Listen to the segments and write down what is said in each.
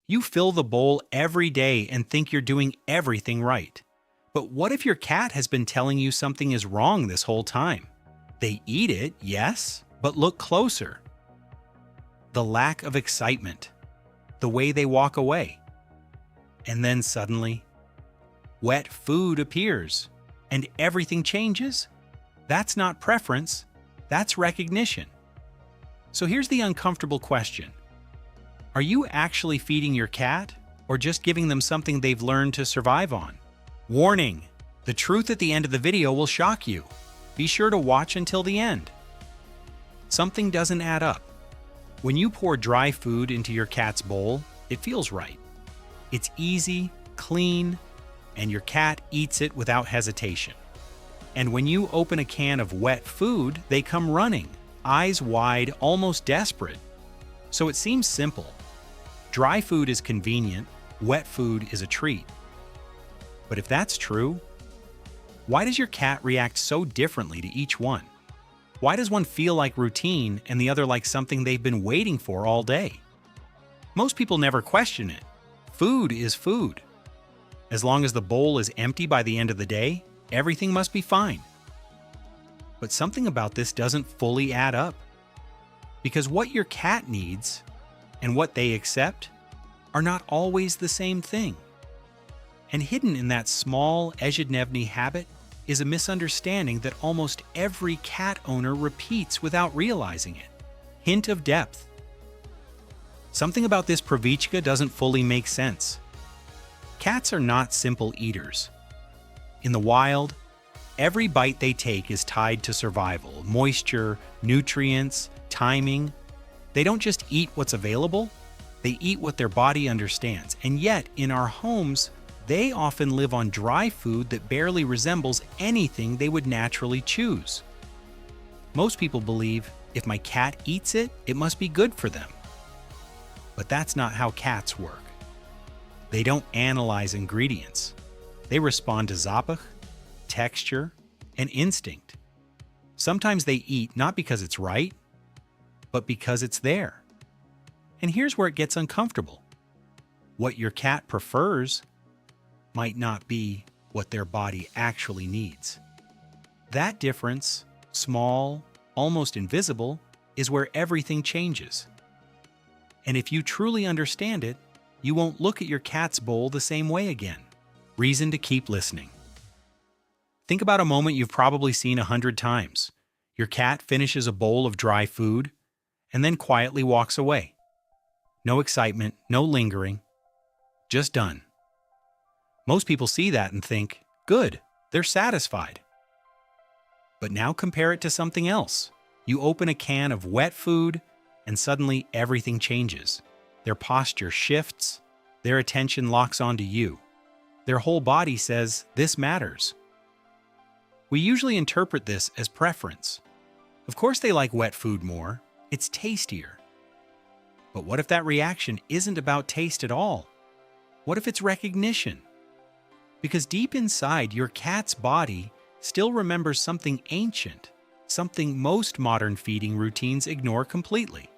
You fill the bowl every day and think you're doing everything right. But what if your cat has been telling you something is wrong this whole time? They eat it, yes, but look closer. The lack of excitement, the way they walk away. And then suddenly, wet food appears, and everything changes. That's not preference, that's recognition. So here's the uncomfortable question. Are you actually feeding your cat, or just giving them something they've learned to survive on? Warning! The truth at the end of the video will shock you. Be sure to watch until the end. Something doesn't add up. When you pour dry food into your cat's bowl, it feels right. It's easy, clean, and your cat eats it without hesitation. And when you open a can of wet food, they come running, eyes wide, almost desperate. So it seems simple. Dry food is convenient, wet food is a treat. But if that's true, why does your cat react so differently to each one? Why does one feel like routine and the other like something they've been waiting for all day? Most people never question it. Food is food. As long as the bowl is empty by the end of the day, everything must be fine. But something about this doesn't fully add up. Because what your cat needs and what they accept are not always the same thing. And hidden in that small ejidnevny habit is a misunderstanding that almost every cat owner repeats without realizing it. Hint of depth. Something about this pravichka doesn't fully make sense. Cats are not simple eaters. In the wild, every bite they take is tied to survival, moisture, nutrients, timing. They don't just eat what's available, they eat what their body understands. And yet, in our homes, they often live on dry food that barely resembles anything they would naturally choose. Most people believe if my cat eats it, it must be good for them. But that's not how cats work. They don't analyze ingredients. They respond to zapach, texture, and instinct. Sometimes they eat not because it's right, but because it's there. And here's where it gets uncomfortable. What your cat prefers might not be what their body actually needs. That difference, small, almost invisible, is where everything changes. And if you truly understand it, you won't look at your cat's bowl the same way again. Reason to keep listening. Think about a moment you've probably seen 100 times. Your cat finishes a bowl of dry food and then quietly walks away. No excitement, no lingering, just done. Most people see that and think, good, they're satisfied. But now compare it to something else. You open a can of wet food and suddenly everything changes. Their posture shifts, their attention locks onto you. Their whole body says, this matters. We usually interpret this as preference. Of course they like wet food more, it's tastier. But what if that reaction isn't about taste at all? What if it's recognition? Because deep inside, your cat's body still remembers something ancient, something most modern feeding routines ignore completely.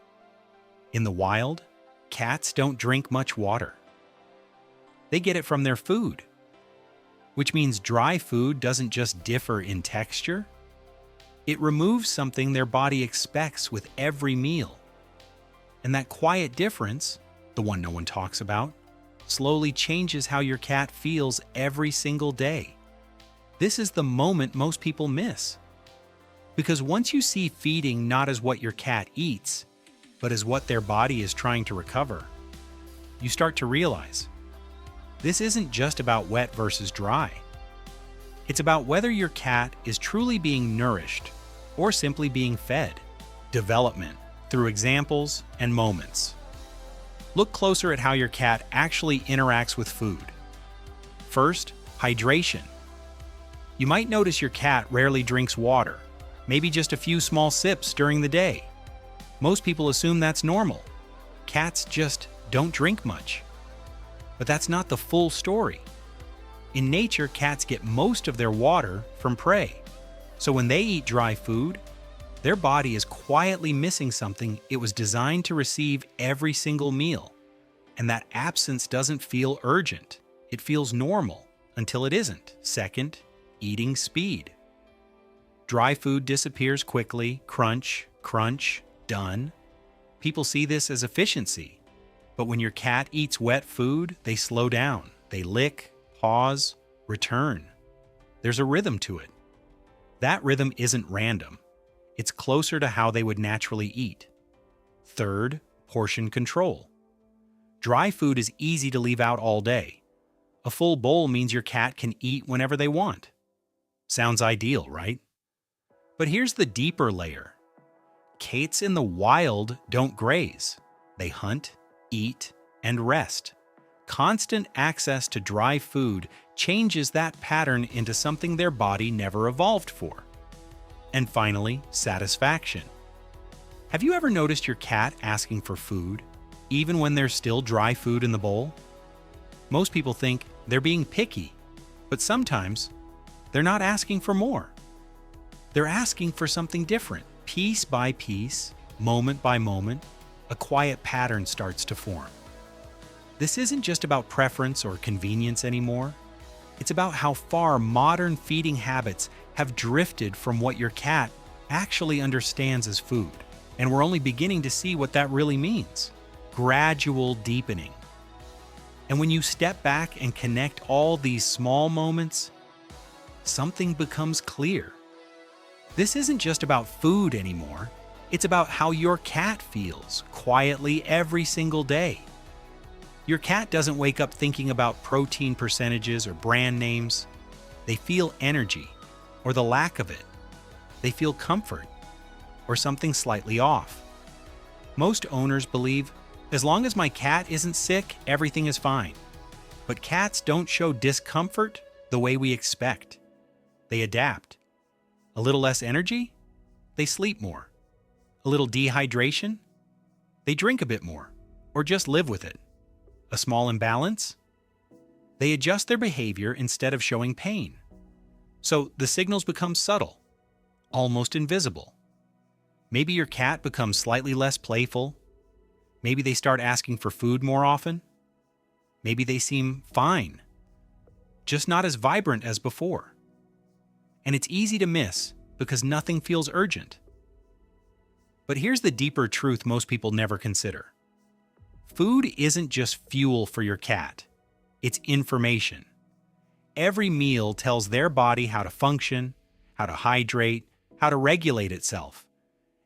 In the wild, cats don't drink much water. They get it from their food, which means dry food doesn't just differ in texture. It removes something their body expects with every meal. And that quiet difference, the one no one talks about, slowly changes how your cat feels every single day. This is the moment most people miss. Because once you see feeding not as what your cat eats, but as what their body is trying to recover, you start to realize this isn't just about wet versus dry. It's about whether your cat is truly being nourished or simply being fed. Development through examples and moments. Look closer at how your cat actually interacts with food. First, hydration. You might notice your cat rarely drinks water, maybe just a few small sips during the day. Most people assume that's normal. Cats just don't drink much. But that's not the full story. In nature, cats get most of their water from prey. So when they eat dry food, their body is quietly missing something it was designed to receive every single meal. And that absence doesn't feel urgent. It feels normal until it isn't. Second, eating speed. Dry food disappears quickly, crunch, crunch, done. People see this as efficiency. But when your cat eats wet food, they slow down. They lick, pause, return. There's a rhythm to it. That rhythm isn't random. It's closer to how they would naturally eat. Third, portion control. Dry food is easy to leave out all day. A full bowl means your cat can eat whenever they want. Sounds ideal, right? But here's the deeper layer. Cats in the wild don't graze. They hunt, eat, and rest. Constant access to dry food changes that pattern into something their body never evolved for. And finally, satisfaction. Have you ever noticed your cat asking for food, even when there's still dry food in the bowl? Most people think they're being picky, but sometimes they're not asking for more. They're asking for something different. Piece by piece, moment by moment, a quiet pattern starts to form. This isn't just about preference or convenience anymore. It's about how far modern feeding habits have drifted from what your cat actually understands as food. And we're only beginning to see what that really means. Gradual deepening. And when you step back and connect all these small moments, something becomes clear. This isn't just about food anymore. It's about how your cat feels quietly every single day. Your cat doesn't wake up thinking about protein percentages or brand names. They feel energy, or the lack of it. They feel comfort, or something slightly off. Most owners believe, as long as my cat isn't sick, everything is fine. But cats don't show discomfort the way we expect. They adapt. A little less energy? They sleep more. A little dehydration? They drink a bit more, or just live with it. A small imbalance? They adjust their behavior instead of showing pain. So the signals become subtle, almost invisible. Maybe your cat becomes slightly less playful. Maybe they start asking for food more often. Maybe they seem fine, just not as vibrant as before. And it's easy to miss because nothing feels urgent. But here's the deeper truth most people never consider. Food isn't just fuel for your cat. It's information. Every meal tells their body how to function, how to hydrate, how to regulate itself.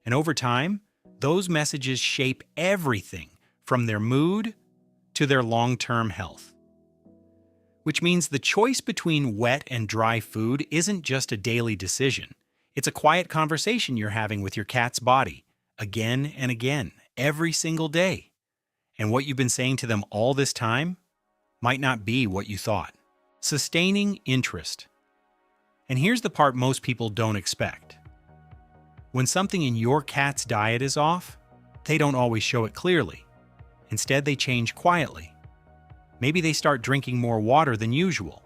And over time, those messages shape everything from their mood to their long-term health. Which means the choice between wet and dry food isn't just a daily decision. It's a quiet conversation you're having with your cat's body, again and again, every single day. And what you've been saying to them all this time might not be what you thought. Sustaining interest. And here's the part most people don't expect. When something in your cat's diet is off, they don't always show it clearly. Instead, they change quietly. Maybe they start drinking more water than usual.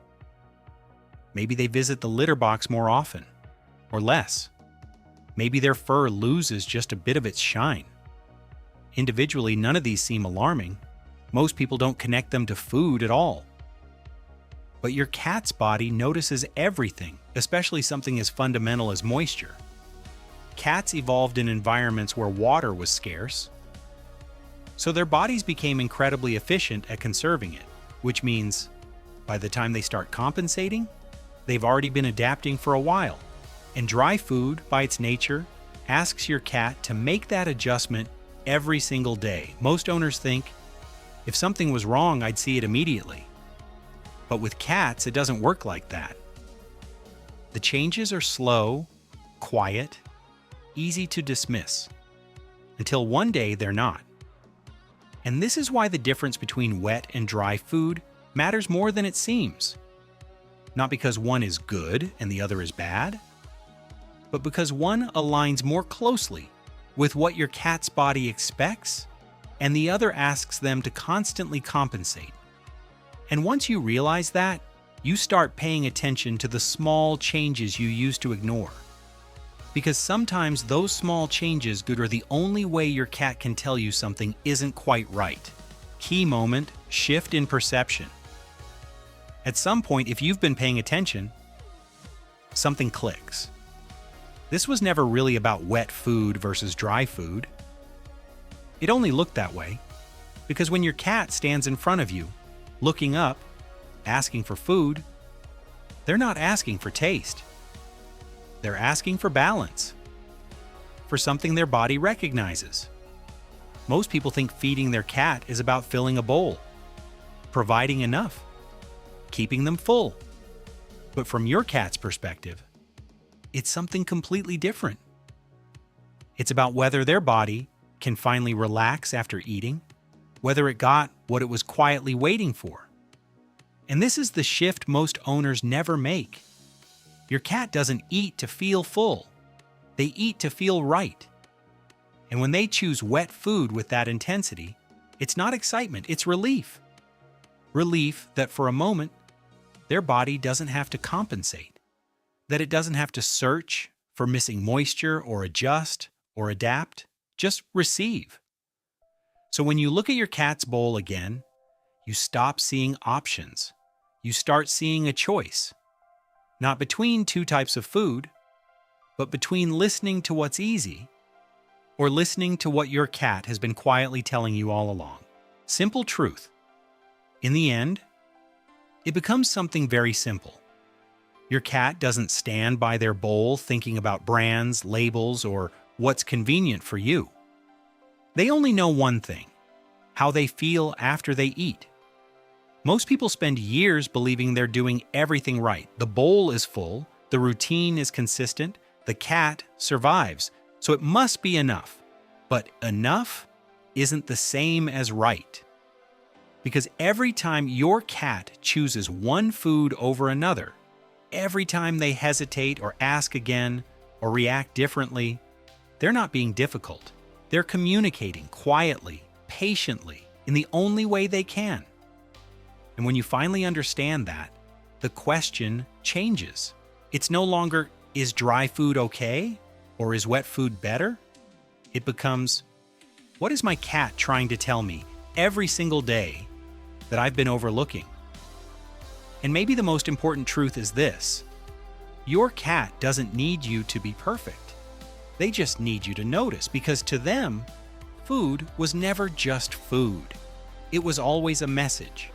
Maybe they visit the litter box more often, or less. Maybe their fur loses just a bit of its shine. Individually, none of these seem alarming. Most people don't connect them to food at all. But your cat's body notices everything, especially something as fundamental as moisture. Cats evolved in environments where water was scarce, so their bodies became incredibly efficient at conserving it, which means by the time they start compensating, they've already been adapting for a while. And dry food, by its nature, asks your cat to make that adjustment every single day. Most owners think, if something was wrong, I'd see it immediately. But with cats, it doesn't work like that. The changes are slow, quiet, easy to dismiss, until one day they're not. And this is why the difference between wet and dry food matters more than it seems. Not because one is good and the other is bad, but because one aligns more closely with what your cat's body expects, and the other asks them to constantly compensate. And once you realize that, you start paying attention to the small changes you used to ignore. Because sometimes those small changes are the only way your cat can tell you something isn't quite right. Key moment, shift in perception. At some point, if you've been paying attention, something clicks. This was never really about wet food versus dry food. It only looked that way because when your cat stands in front of you, looking up, asking for food, they're not asking for taste. They're asking for balance, for something their body recognizes. Most people think feeding their cat is about filling a bowl, providing enough, keeping them full. But from your cat's perspective, it's something completely different. It's about whether their body can finally relax after eating, whether it got what it was quietly waiting for. And this is the shift most owners never make. Your cat doesn't eat to feel full. They eat to feel right. And when they choose wet food with that intensity, it's not excitement, it's relief. Relief that for a moment, their body doesn't have to compensate, that it doesn't have to search for missing moisture or adjust or adapt, just receive. So when you look at your cat's bowl again, you stop seeing options. You start seeing a choice, not between two types of food, but between listening to what's easy or listening to what your cat has been quietly telling you all along. Simple truth. In the end, it becomes something very simple. Your cat doesn't stand by their bowl thinking about brands, labels, or what's convenient for you. They only know one thing: how they feel after they eat. Most people spend years believing they're doing everything right. The bowl is full, the routine is consistent, the cat survives, so it must be enough. But enough isn't the same as right. Because every time your cat chooses one food over another, every time they hesitate or ask again or react differently, they're not being difficult. They're communicating quietly, patiently, in the only way they can. And when you finally understand that, the question changes. It's no longer, is dry food okay? Or is wet food better? It becomes, what is my cat trying to tell me every single day that I've been overlooking? And maybe the most important truth is this: your cat doesn't need you to be perfect. They just need you to notice, because to them, food was never just food. It was always a message.